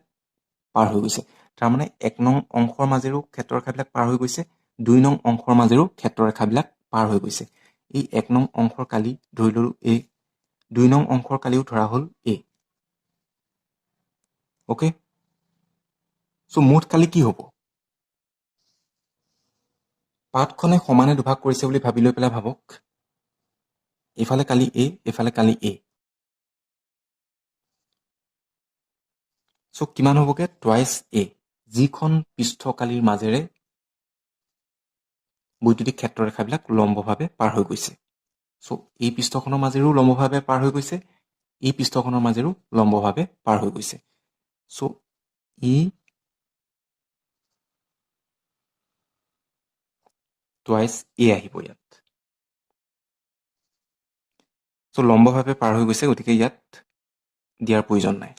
পাৰ হৈ গৈছে। তাৰমানে 1 নং অংশৰ মাজেৰেও ক্ষেত্ৰৰেখাবিলাক পাৰ হৈ গৈছে, 2 নং অংশৰ মাজেৰেও ক্ষেত্ৰৰেখাবিলাক পাৰ হৈ গৈছে। এই 1 নং অংশৰ কালি ধৰি ল'লোঁ A, 2 নং অংশৰ কালিও ধৰা হ'ল A। অ'কে? চ' মুঠ কালি কি হ'ব? পাঠখনে সমানে দুভাগ কৰিছে বুলি ভাবি লৈ পেলাই ভাবক। এইফালে কালি A, এইফালে কালি A। চ' কিমান হ'বগে? Twice A। যিখন পৃষ্ঠকালিৰ মাজেৰে বৈদ্যুতিক ক্ষেত্ৰৰেখাবিলাক লম্বভাৱে পাৰ হৈ গৈছে। চ' এই পৃষ্ঠখনৰ মাজেৰেও লম্বভাৱে পাৰ হৈ গৈছে, এই পৃষ্ঠখনৰ মাজেৰেও লম্বভাৱে পাৰ হৈ গৈছে। চ' ই টুৱাইচ A আহিব ইয়াত। চ' লম্বভাৱে পাৰ হৈ গৈছে, গতিকে ইয়াত দিয়াৰ প্ৰয়োজন নাই।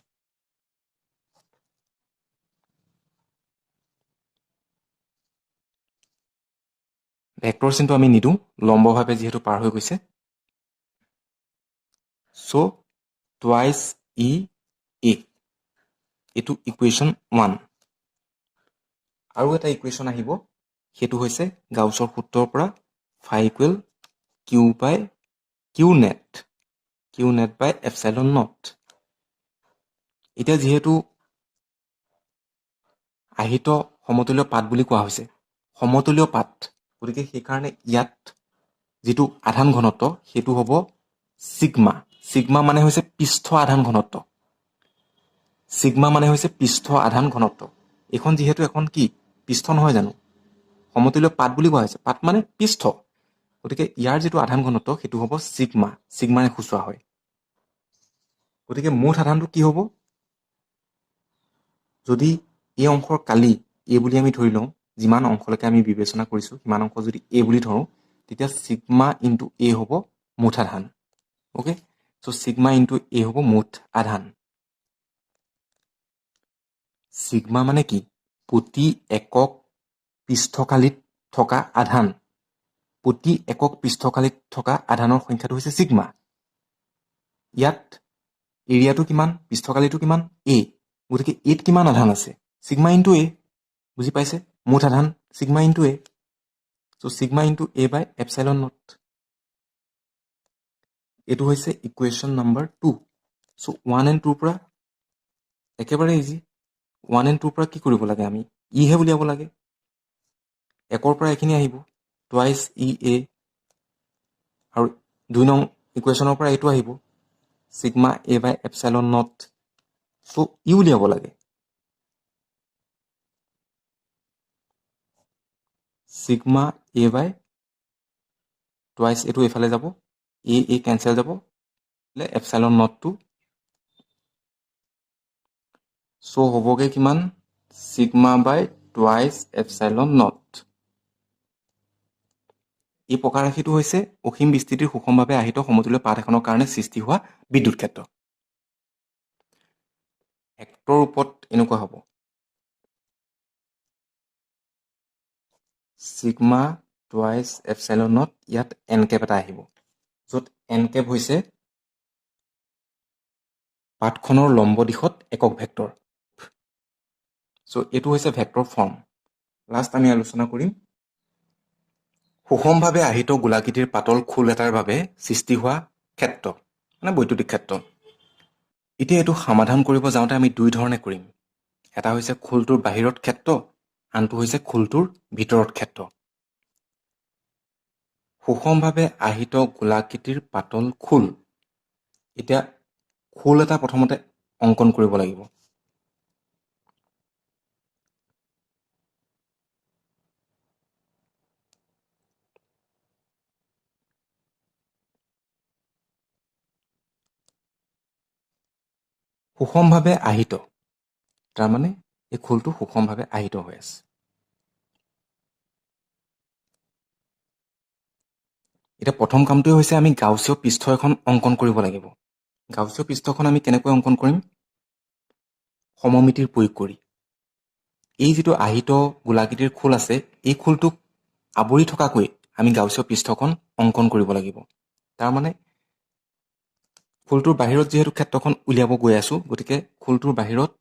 ভেক্টৰ চিনটো আমি নিদিওঁ, লম্বভাৱে যিহেতু পাৰ হৈ গৈছে। চ' টুৱাইচ E A, এইটো ইকুৱেশ্যন 1। আৰু এটা ইকুৱেশ্যন আহিব, সেইটো হৈছে গাউছৰ সূত্ৰৰ পৰা phi equal Q net by epsilon naught। এতিয়া যিহেতু আহিত সমতুল্য পাঠ বুলি কোৱা হৈছে, সমতুল্য পাঠ, গতিকে সেইকাৰণে ইয়াত যিটো আধান ঘনত্ব সেইটো হ'ব ছিগমা। ছিগমা মানে হৈছে পৃষ্ঠ আধান ঘনত্ব। ছিগমা মানে হৈছে পৃষ্ঠ আধান ঘনত্ব। এইখন যিহেতু এখন কি পৃষ্ঠ নহয় জানো, সমতুল্য পাঠ বুলি কোৱা হৈছে, পাঠ মানে পৃষ্ঠ, গতিকে ইয়াৰ যিটো আধান ঘনত্ব সেইটো হ'ব ছিগমা, ছিগমাৰে সূচোৱা হয়। গতিকে মুঠ আধানটো কি হ'ব? যদি এই অংশৰ কালি A বুলি আমি ধৰি লওঁ, যিমান অংশলৈকে আমি বিবেচনা কৰিছোঁ সিমান অংশ যদি A বুলি ধৰোঁ, তেতিয়া ছিগমা ইনটু A হ'ব মুঠ আধান। অ'কে? চ' ছিগমা ইনটু এ হ'ব মুঠ আধান। ছিগমা মানে কি? প্ৰতি একক পৃষ্ঠকালিত থকা আধান। প্ৰতি একক পৃষ্ঠকালিত থকা আধানৰ সংখ্যাটো হৈছে ছিগমা। ইয়াত এৰিয়াটো কিমান? পৃষ্ঠকালিটো কিমান? এ। গতিকে এত কিমান আধান আছে? Sigma into A. বুজি পাইছে? মুঠ আধান sigma into A. So' sigma into A by epsilon naught. এইটো হৈছে ইকুৱেশ্যন নম্বৰ 2। চ' 1 and 2 পৰা একেবাৰে ইজি। 1 and 2 পৰা কি কৰিব লাগে আমি? ইহে উলিয়াব লাগে। একৰ পৰা এইখিনি আহিব, টুৱাইচ ই এ। আৰু 2 নং ইকুৱেশ্যনৰ পৰা এইটো আহিব, sigma A by epsilon naught. So' E উলিয়াব লাগে। ছিগমা এ বাই টুৱাইচ এইটো এইফালে যাব, এ কেঞ্চেল যাব, এপচাইলন নটটো। চ' হ'বগে কিমান? Sigma by twice epsilon naught. এই প্ৰকাৰ ৰাশিটো হৈছে অসীম বিস্তৃতিৰ সুষমভাৱে আহিত সমতুল্য পাঠ এখনৰ কাৰণে সৃষ্টি হোৱা বিদ্যুৎ ক্ষেত্ৰ। ভেক্টৰ ৰূপত এনেকুৱা হ'ব, ছিগমা টুৱাইচ এপচাইলন নট, ইয়াত এন কেপ এটা আহিব, য'ত এন কেপ হৈছে পাঠখনৰ লম্ব দিশত একক ভেক্টৰ। চ' এইটো হৈছে ভেক্টৰ ফৰ্ম। লাষ্ট আমি আলোচনা কৰিম সুষমভাৱে আহিত গোলাকৃতিৰ পাতল খোল এটাৰ বাবে সৃষ্টি হোৱা ক্ষেত্ৰ, মানে বৈদ্যুতিক ক্ষেত্ৰ। এতিয়া এইটো সমাধান কৰিব যাওঁতে আমি দুই ধৰণে কৰিম। এটা হৈছে খোলটোৰ বাহিৰত ক্ষেত্ৰ, আনটো হৈছে খোলটোৰ ভিতৰত ক্ষেত্ৰ। সুষমভাৱে আহিত গোলাকৃতিৰ পাতল খোল। এতিয়া খোল এটা প্ৰথমতে অংকন কৰিব লাগিব। সুষমভাৱে আহিত, তাৰমানে এই খোলটো সুষমভাৱে আহিত হৈ আছে। এতিয়া প্ৰথম কামটোৱে হৈছে আমি গাউছীয় পৃষ্ঠ এখন অংকন কৰিব লাগিব। গাউছীয় পৃষ্ঠখন আমি কেনেকৈ অংকন কৰিম? সমমিতিৰ প্ৰয়োগ কৰি। এই যিটো আহিত গোলাকৃতিৰ খোল আছে, এই খোলটোক আৱৰি থকাকৈ আমি গাউছীয় পৃষ্ঠখন অংকন কৰিব লাগিব। তাৰমানে খোলটোৰ বাহিৰত যিহেতু ক্ষেত্ৰখন উলিয়াব গৈ আছো, গতিকে খোলটোৰ বাহিৰত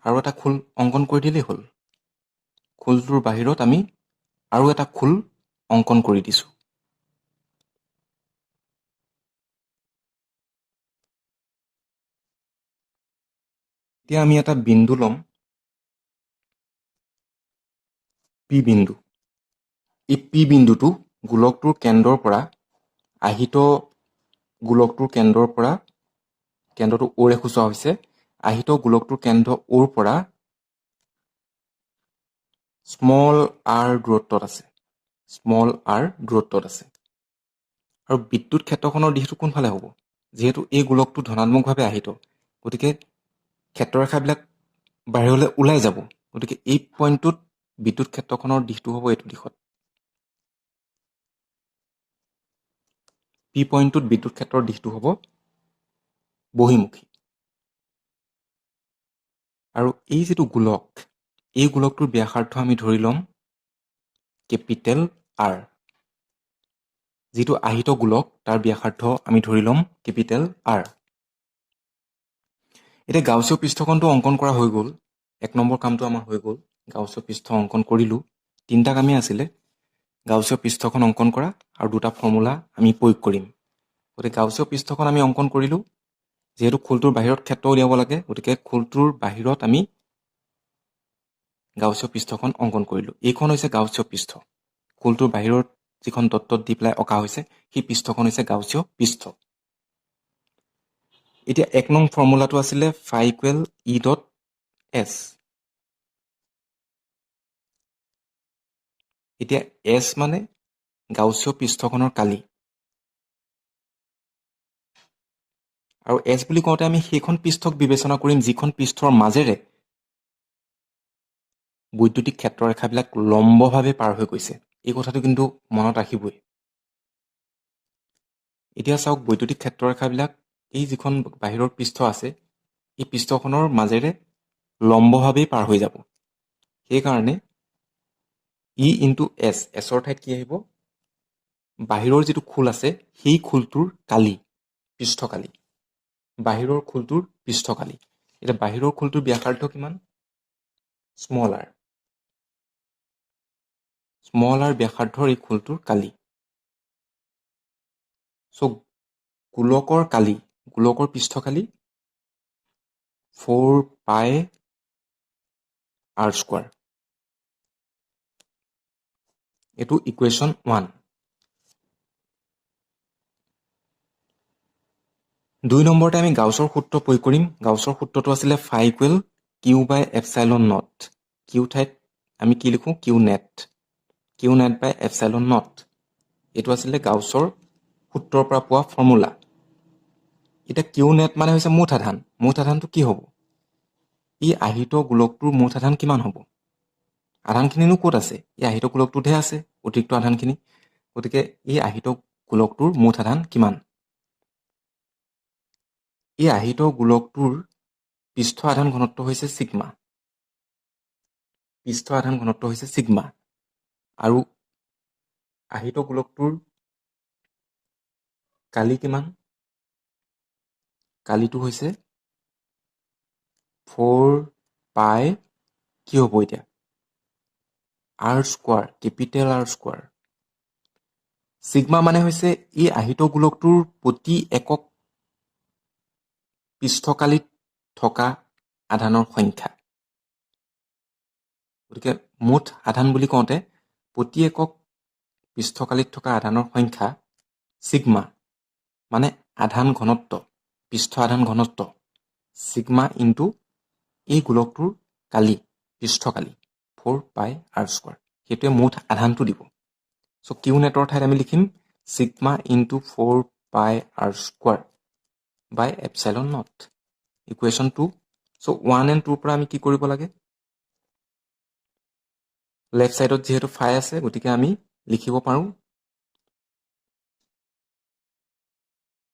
আৰু এটা খোল অংকন কৰি দিলেই হ'ল। খোলটোৰ বাহিৰত আমি আৰু এটা খোল অংকন কৰি দিছো। এতিয়া আমি এটা বিন্দু ল'ম, পি বিন্দু। এই পি বিন্দুটো গোলকটোৰ কেন্দ্ৰৰ পৰা আহিত গোলকটোৰ কেন্দ্ৰৰ পৰা, কেন্দ্ৰটো অ'ৰে সূচোৱা হৈছে, আহিত গোলকটোৰ কেন্দ্ৰ অ'ৰ পৰা স্মল আৰ দূৰত্বত আছে। স্মল আৰ দূৰত্বত আছে। আৰু বিদ্যুৎ ক্ষেত্ৰখনৰ দিশটো কোনফালে হ'ব? যিহেতু এই গোলকটো ধনাত্মকভাৱে আহিত, গতিকে ক্ষেত্ৰৰেখাবিলাক বাহিৰলৈ ওলাই যাব। গতিকে এই পইণ্টটোত বিদ্যুৎ ক্ষেত্ৰখনৰ দিশটো হ'ব এইটো দিশত। পি পইণ্টটোত বিদ্যুৎ ক্ষেত্ৰৰ দিশটো হ'ব বহিমুখী। আৰু এই যিটো গোলক, এই গোলকটোৰ ব্যাসাৰ্ধ আমি ধৰি ল'ম কেপিটেল আৰ। যিটো আহিত গোলক, তাৰ ব্যাসাৰ্ধ আমি ধৰি ল'ম কেপিটেল আৰ। এতিয়া গাউছীয় পৃষ্ঠখনটো অংকন কৰা হৈ গ'ল। 1 নম্বৰ কামটো আমাৰ হৈ গ'ল। গাউছীয় পৃষ্ঠ অংকন কৰিলোঁ। 3টা কামেই আছিলে, গাউছীয় পৃষ্ঠখন অংকন কৰা আৰু 2টা ফৰ্মুলা আমি প্ৰয়োগ কৰিম। গতিকে গাউছীয় পৃষ্ঠখন আমি অংকন কৰিলোঁ। যিহেতু খোলটোৰ বাহিৰত ক্ষেত্ৰ উলিয়াব লাগে, গতিকে খোলটোৰ বাহিৰত আমি গাউছীয় পৃষ্ঠখন অংকন কৰিলোঁ। এইখন হৈছে গাউছীয় পৃষ্ঠ। খোলটোৰ বাহিৰত যিখন দত্তত দি পেলাই অঁকা হৈছে, সেই পৃষ্ঠখন হৈছে গাউছীয় পৃষ্ঠ। এতিয়া 1 নং ফৰ্মুলাটো আছিলে phi equal E dot S. এতিয়া এছ মানে গাউছীয় পৃষ্ঠখনৰ কালি। আৰু এছ বুলি কওঁতে আমি সেইখন পৃষ্ঠক বিবেচনা কৰিম যিখন পৃষ্ঠৰ মাজেৰে বৈদ্যুতিক ক্ষেত্ৰৰেখাবিলাক লম্বভাৱে পাৰ হৈ গৈছে। এই কথাটো কিন্তু মনত ৰাখিবই। এতিয়া চাওক বৈদ্যুতিক ক্ষেত্ৰৰেখাবিলাক এই যিখন বাহিৰৰ পৃষ্ঠ আছে এই পৃষ্ঠখনৰ মাজেৰে লম্বভাৱেই পাৰ হৈ যাব। সেইকাৰণে ই ইনটু এছ, এছৰ ঠাইত কি আহিব? বাহিৰৰ যিটো খোল আছে সেই খোলটোৰ কালি, পৃষ্ঠকালি, বাহিৰৰ খোলটোৰ পৃষ্ঠকালি। এতিয়া বাহিৰৰ খোলটোৰ ব্যাসাৰ্ধ কিমান? স্মল আৰ, স্মল আৰ ব্যাসাৰ্ধৰ এই খোলটোৰ কালি। চ' গোলকৰ কালি, গোলকৰ পৃষ্ঠকালি 4 পাই আৰ স্কোৱাৰ। এইটো ইকুৱেশ্যন 1। 2 নম্বৰতে আমি গাউছৰ সূত্ৰ প্ৰয়োগ কৰিম। গাউছৰ সূত্ৰটো আছিলে phi equal Q by epsilon naught. Q ঠাইত আমি কি লিখোঁ? Q net, Q net by epsilon naught. এইটো আছিলে গাউছৰ সূত্ৰৰ পৰা পোৱা ফৰ্মুলা। এতিয়া কিউ নেট মানে হৈছে মুঠ আধান। মুঠ আধানটো কি হ'ব? ই আহিত গোলকটোৰ মুঠ আধান কিমান হ'ব? আধানখিনিনো ক'ত আছে? এই আহিত গোলকটোতহে আছে অতিৰিক্ত আধানখিনি। গতিকে এই আহিত গোলকটোৰ মুঠ আধান কিমান? এই আহিত গোলকটোৰ পৃষ্ঠ আধান ঘনত্ব হৈছে ছিগমা। পৃষ্ঠ আধান ঘনত্ব হৈছে ছিগমা। আৰু আহিত গোলকটোৰ কালি কিমান? কালিটো হৈছে 4 পাই কি হ'ব এতিয়া? R square, capital R square. Sigma মানে হৈছে এই আহিত গোলকটোৰ প্ৰতি একক পৃষ্ঠকালিত থকা আধানৰ সংখ্যা। গতিকে মুঠ আধান বুলি কওঁতে প্ৰতি একক পৃষ্ঠকালিত থকা আধানৰ সংখ্যা ছিগমা মানে আধান ঘনত্ব, পৃষ্ঠ আধান ঘনত্ব ছিগমা ইনটু এই গোলকটোৰ কালি, পৃষ্ঠকালি 4 পাই আৰ স্কোৱাৰ। সেইটোৱে মুঠ আধানটো দিব। চ' কিউ নেটৰ ঠাইত আমি লিখিম sigma into 4 pi r square by epsilon naught. Equation 2। So' 1 and 2 পৰা আমি কি কৰিব লাগে? লেফ্ট ছাইডত যিহেতু ফাই আছে গতিকে আমি লিখিব পাৰোঁ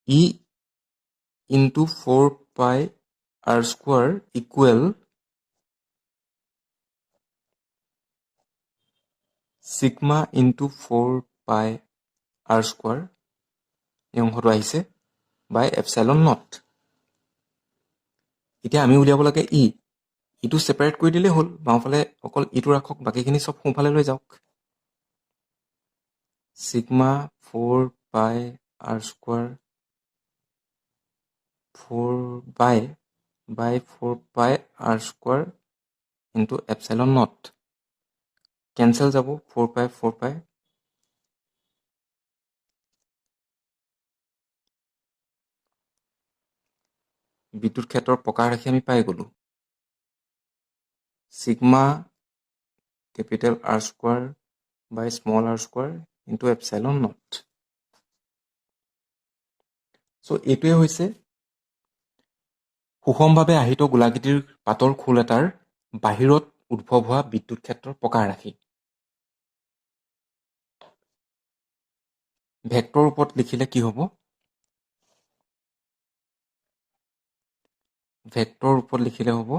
ই into 4 pi r square equal sigma into 4 pi r square, এই অংশটো আহিছে, বাই এপচাইলন নট। এতিয়া আমি উলিয়াব লাগে ইটো ছেপাৰেট কৰি দিলেই হ'ল। বাওঁফালে অকল ইটো ৰাখক, বাকীখিনি চব সোঁফালে লৈ যাওক। Sigma 4 pi r square 4 by 4 pi r square into epsilon not. Cancel যাব, 4 পাই 4 পাই। বিদ্যুৎ ক্ষেত্ৰৰ প্ৰকাৰ ৰাখি আমি পাই গ'লোঁ sigma capital R square by small R square into epsilon naught. So' এইটোৱে হৈছে সুষমভাৱে আহিত গোলাকৃতিৰ পাতল খোল এটাৰ বাহিৰত উদ্ভৱ হোৱা বিদ্যুৎ ক্ষেত্ৰৰ প্ৰকাৰ ৰাশি। ভেক্টৰ ৰূপত লিখিলে কি হ'ব? ভেক্টৰ ৰূপত লিখিলে হ'ব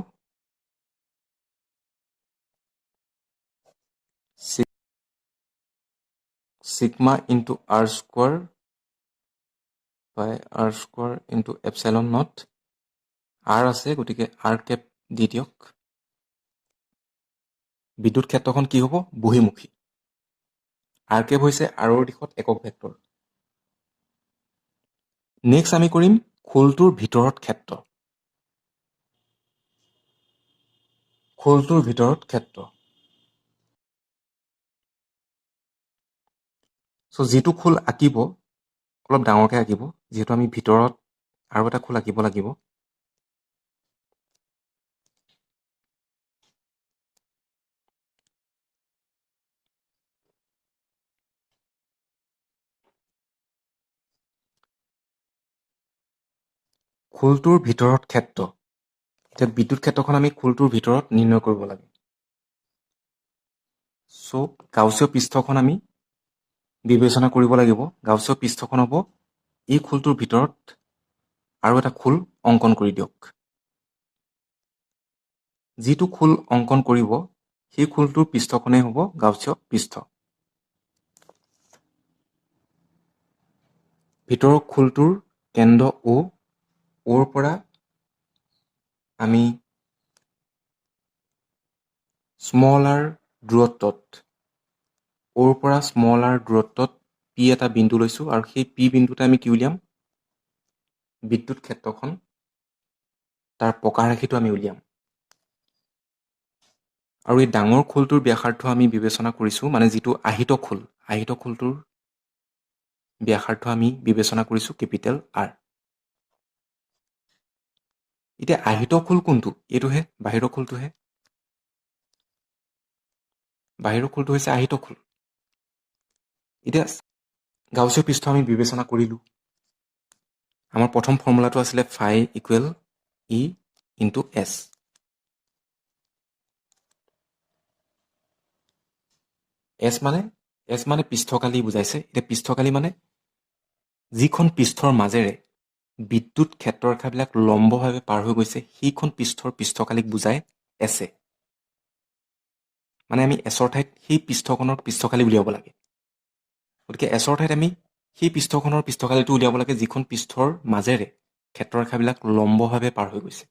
sigma into r square by r square into epsilon naught. R আছে গতিকে আৰ কেপ দি দিয়ক। বিদ্যুৎ ক্ষেত্ৰখন কি হ'ব? বহিমুখী। আৰ কেপ হৈছে আৰৰ দিশত একক ভেক্টৰ। নেক্সট আমি কৰিম খোলটোৰ ভিতৰত ক্ষেত্ৰ। খোলটোৰ ভিতৰত ক্ষেত্ৰ। চ' যিটো খোল আঁকিব অলপ ডাঙৰকৈ আঁকিব, যিহেতু আমি ভিতৰত আৰু এটা খোল আঁকিব লাগিব। খোলটোৰ ভিতৰত ক্ষেত্ৰ। এতিয়া বিদ্যুৎ ক্ষেত্ৰখন আমি খোলটোৰ ভিতৰত নিৰ্ণয় কৰিব লাগে। চ' গাউছীয় পৃষ্ঠখন আমি বিবেচনা কৰিব লাগিব। গাউছীয় পৃষ্ঠখন হ'ব এই খোলটোৰ ভিতৰত আৰু এটা খোল অংকন কৰি দিয়ক। যিটো খোল অংকন কৰিব সেই খোলটোৰ পৃষ্ঠখনেই হ'ব গাউছীয় পৃষ্ঠ। ভিতৰৰ খোলটোৰ কেন্দ্ৰ অ'ৰ পৰা আমি স্মল আৰ দূৰত্বত অ'ৰ পৰা স্মল আৰ দূৰত্বত পি এটা বিন্দু লৈছোঁ আৰু সেই পি বিন্দুতে আমি কি উলিয়াম? বিদ্যুৎ ক্ষেত্ৰখন তাৰ প্ৰকাশ ৰাশিটো আমি উলিয়াম। আৰু এই ডাঙৰ খোলটোৰ ব্যাসাৰ্ধ আমি বিবেচনা কৰিছোঁ, মানে যিটো আহিত খোলটোৰ ব্যাসাৰ্ধ আমি বিবেচনা কৰিছোঁ কেপিটেল আৰ। এতিয়া আহিত খোল কোনটো? এইটোহে, বাহিৰৰ খোলটোহে। বাহিৰৰ খোলটো হৈছে আহিত খোল। এতিয়া গাউছীয় পৃষ্ঠ আমি বিবেচনা কৰিলোঁ। আমাৰ প্ৰথম ফৰ্মুলাটো আছিলে phi equal E into S. S মানে পৃষ্ঠকালি বুজাইছে। এতিয়া পৃষ্ঠকালি মানে যিখন পৃষ্ঠৰ মাজেৰে বিদ্যুৎ ক্ষেত্ৰৰেখাবিলাক লম্বভাৱে পাৰ হৈ গৈছে সেইখন পৃষ্ঠৰ পৃষ্ঠকালিক বুজায় এছে। মানে আমি এছৰ ঠাইত সেই পৃষ্ঠখনৰ পৃষ্ঠকালি উলিয়াব লাগে। গতিকে এছৰ ঠাইত আমি সেই পৃষ্ঠখনৰ পৃষ্ঠকালিটো উলিয়াব লাগে যিখন পৃষ্ঠৰ মাজেৰে ক্ষেত্ৰৰেখাবিলাক লম্বভাৱে পাৰ হৈ গৈছে।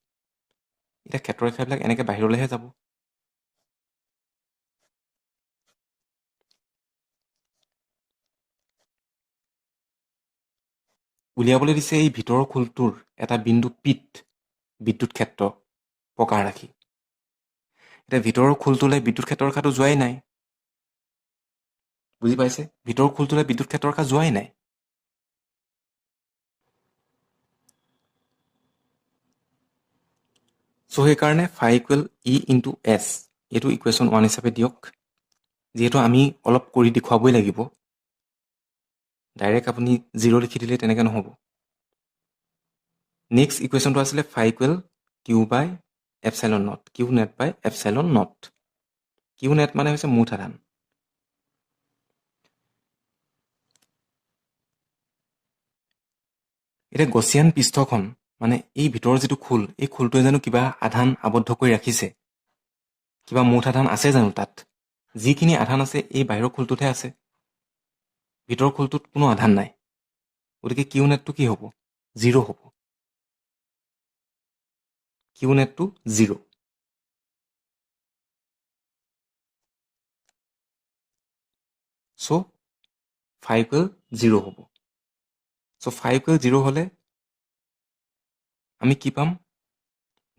এতিয়া ক্ষেত্ৰৰেখাবিলাক এনেকৈ বাহিৰলৈহে যাব। উলিয়াবলৈ দিছে এই ভিতৰৰ খোলটোৰ এটা বিন্দু পিত বিদ্যুৎ ক্ষেত্ৰ প্ৰকাশ ৰাখি। এতিয়া ভিতৰৰ খোলটোলৈ বিদ্যুৎ ক্ষেত্ৰৰ ৰেখাটো যোৱাই নাই। বুজি পাইছে? ভিতৰৰ খোলটোলৈ বিদ্যুৎ ক্ষেত্ৰৰ ৰেখা যোৱাই নাই। চ' সেইকাৰণে ফাই ইকুৱেল ই ইনটু এছ এইটো ইকুৱেশ্যন 1 হিচাপে দিয়ক। যিহেতু আমি অলপ কৰি দেখুৱাবই লাগিব, ডাইৰেক্ট আপুনি 0 লিখি দিলে তেনেকৈ নহ'ব। নেক্সট ইকুৱেশ্যনটো আছিলে phi equal Q by epsilon naught, Q net by epsilon naught. Q net মানে হৈছে মুঠ আধান। এতিয়া গছিয়ান পৃষ্ঠখন মানে এই ভিতৰৰ যিটো খোল, এই খোলটোৱে জানো কিবা আধান আবদ্ধ কৰি ৰাখিছে? কিবা মুঠ আধান আছে জানো তাত? যিখিনি আধান আছে এই বাহিৰৰ খোলটোতহে আছে, ভিতৰৰ খোলটোত কোনো আধান নাই। গতিকে কিউ নেটটো কি হ'ব? 0 হ'ব। কিউ নেটটো 0। চ' ফাই ইকুৱেল 0 হ'ব। চ' ফাই ইকুৱেল 0 হ'লে আমি কি পাম?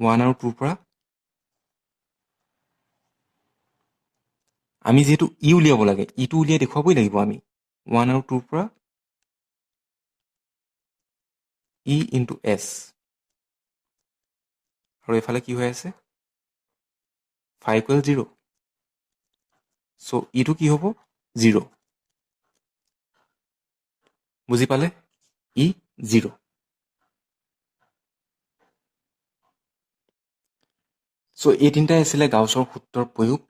1 আৰু 2ৰ পৰা আমি যিহেতু ই উলিয়াব লাগে, ইটো উলিয়াই দেখুৱাবই লাগিব আমি। 1 আৰু 2ৰ পৰা ই ইনটু এছ। আৰু এইফালে কি হৈ আছে? ফাই ইকুৱেল 0। চ' ইটো কি হ'ব? 0। বুজি পালে? ই 0। চ' এই তিনিটাই আছিলে গাউছৰ সূত্ৰৰ প্ৰয়োগ।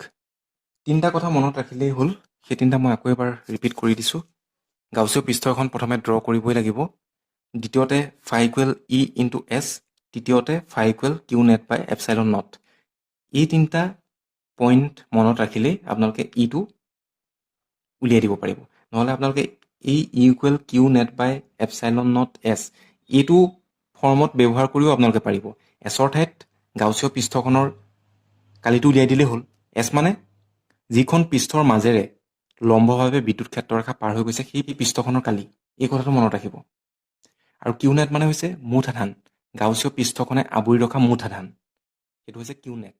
তিনিটা কথা মনত ৰাখিলেই হ'ল। সেই তিনিটা মই আকৌ এবাৰ ৰিপিট কৰি দিছোঁ। গাউছীয় পৃষ্ঠ এখন প্ৰথমে ড্ৰ কৰিবই লাগিব। দ্বিতীয়তে phi equal E into S. তৃতীয়তে phi equal Q net by epsilon naught. এই তিনিটা পইণ্ট মনত ৰাখিলেই আপোনালোকে ইটো উলিয়াই দিব পাৰিব। নহ'লে আপোনালোকে এই equal Q net by epsilon naught S এইটো ফৰ্মত ব্যৱহাৰ কৰিও আপোনালোকে পাৰিব। এছৰ ঠাইত গাউছীয় পৃষ্ঠখনৰ কালিটো উলিয়াই দিলেই হ'ল। এছ মানে যিখন পৃষ্ঠৰ মাজেৰে লম্বভাৱে বিদ্যুৎ ক্ষেত্ৰৰেখা পাৰ হৈ গৈছে সেই পৃষ্ঠখনৰ কালি। এই কথাটো মনত ৰাখিব। আৰু কিউ নেট মানে হৈছে মুঠ আধান। গাউছীয় পৃষ্ঠখনে আৱৰি ৰখা মুঠ আধান। সেইটো হৈছে কিউ নেট।